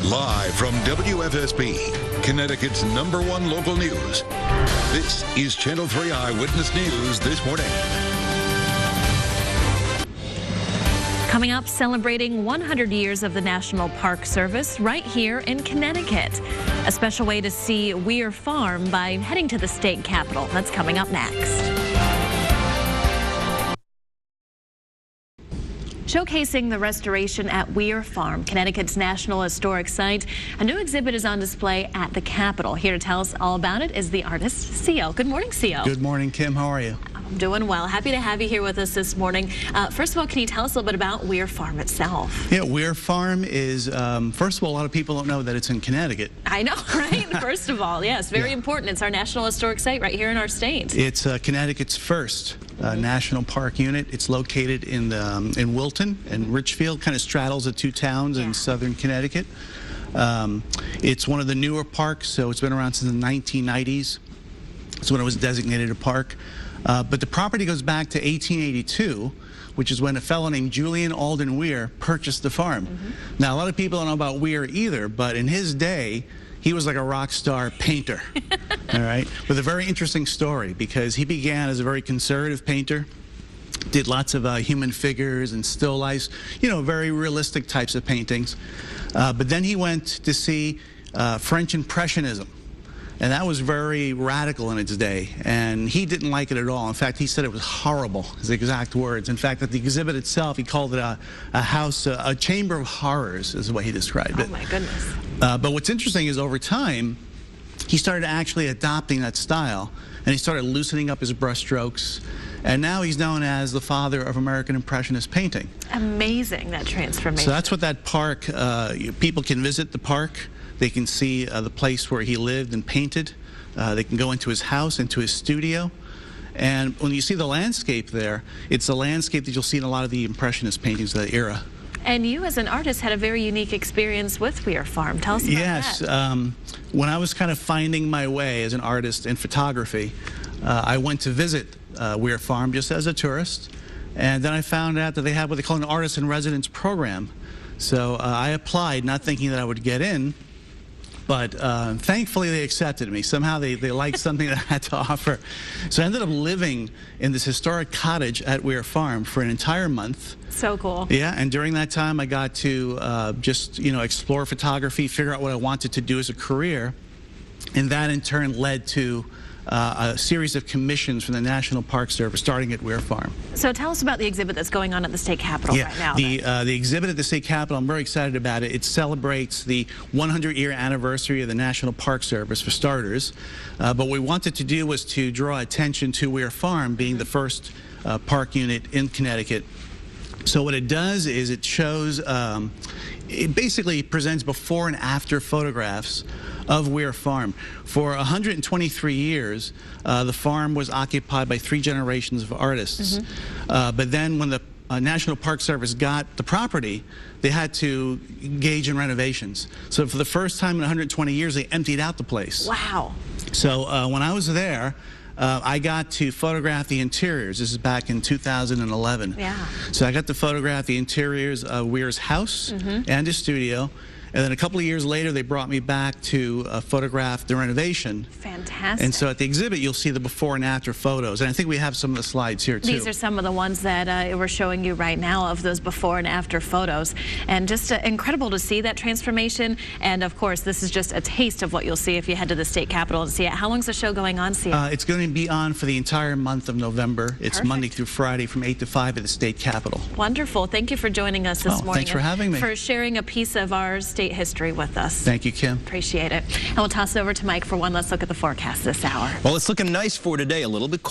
Live from WFSB, Connecticut's #1 local news. This is Channel 3 Eyewitness News this morning. Coming up, celebrating 100 years of the National Park Service right here in Connecticut. A special way to see Weir Farm by heading to the state capitol. That's coming up next. Showcasing the restoration at Weir Farm, Connecticut's National Historic Site. A new exhibit is on display at the Capitol. Here to tell us all about it is the artist, Cio. Good morning, Cio. Good morning, Kim. How are you? I'm doing well. Happy to have you here with us this morning. First of all, can you tell us a little bit about Weir Farm itself? Yeah, Weir Farm is, first of all, a lot of people don't know that it's in Connecticut. I know, right? First of all, yes, very important. It's our National Historic Site right here in our state. It's Connecticut's first national park unit. It's located in Wilton and Richfield, kind of straddles the two towns in southern Connecticut. It's one of the newer parks, so it's been around since the 1990s. It's when it was designated a park. But the property goes back to 1882, which is when a fellow named Julian Alden Weir purchased the farm. Now, a lot of people don't know about Weir either, but in his day, he was like a rock star painter, all right, with a very interesting story because he began as a very conservative painter, did lots of human figures and still lifes, you know, very realistic types of paintings. But then he went to see French Impressionism. And that was very radical in its day, and he didn't like it at all. In fact, he said it was horrible, his exact words. In fact, at the exhibit itself, he called it a house, a chamber of horrors, is the way he described it. Oh, my goodness. But what's interesting is over time, he started actually adopting that style, and he started loosening up his brushstrokes. And now he's known as the father of American Impressionist painting. Amazing, that transformation. So that's what that park, people can visit the park. They can see the place where he lived and painted. They can go into his house, into his studio. And when you see the landscape there, it's the landscape that you'll see in a lot of the Impressionist paintings of that era. And you, as an artist, had a very unique experience with Weir Farm. Tell us about that. Yes. When I was kind of finding my way as an artist in photography, I went to visit Weir Farm just as a tourist. And then I found out that they had what they call an artist in residence program. So I applied, not thinking that I would get in. But thankfully, they accepted me. Somehow, they liked something that I had to offer. So I ended up living in this historic cottage at Weir Farm for an entire month. So cool. Yeah, and during that time, I got to just, you know, explore photography, figure out what I wanted to do as a career. And that, in turn, led to a series of commissions from the National Park Service, starting at Weir Farm. So tell us about the exhibit that's going on at the state capitol right now. The exhibit at the state capitol, I'm very excited about it. It celebrates the 100-year anniversary of the National Park Service, for starters. But what we wanted to do was to draw attention to Weir Farm being the first park unit in Connecticut. So what it does is it shows, it basically presents before and after photographs of Weir Farm. For 123 years, the farm was occupied by 3 generations of artists. But then when the National Park Service got the property, they had to engage in renovations. So for the first time in 120 years, they emptied out the place. Wow. So when I was there, I got to photograph the interiors. This is back in 2011. Yeah. So I got to photograph the interiors of Weir's house and his studio. And then a couple of years later, they brought me back to photograph the renovation. Fantastic. And so at the exhibit, you'll see the before and after photos. And I think we have some of the slides here, too. These are some of the ones that we're showing you right now of those before and after photos. And just incredible to see that transformation. And, of course, this is just a taste of what you'll see if you head to the state capitol to see it. How long's the show going on, Cia? It's going to be on for the entire month of November. It's Perfect. Monday through Friday from 8 to 5 at the state capitol. Wonderful. Thank you for joining us this morning. Thanks for having me. For sharing a piece of our state history with us. Thank you, Kim. Appreciate it. And we'll toss it over to Mike for one last look at the forecast this hour. Well, it's looking nice for today. A little bit cold.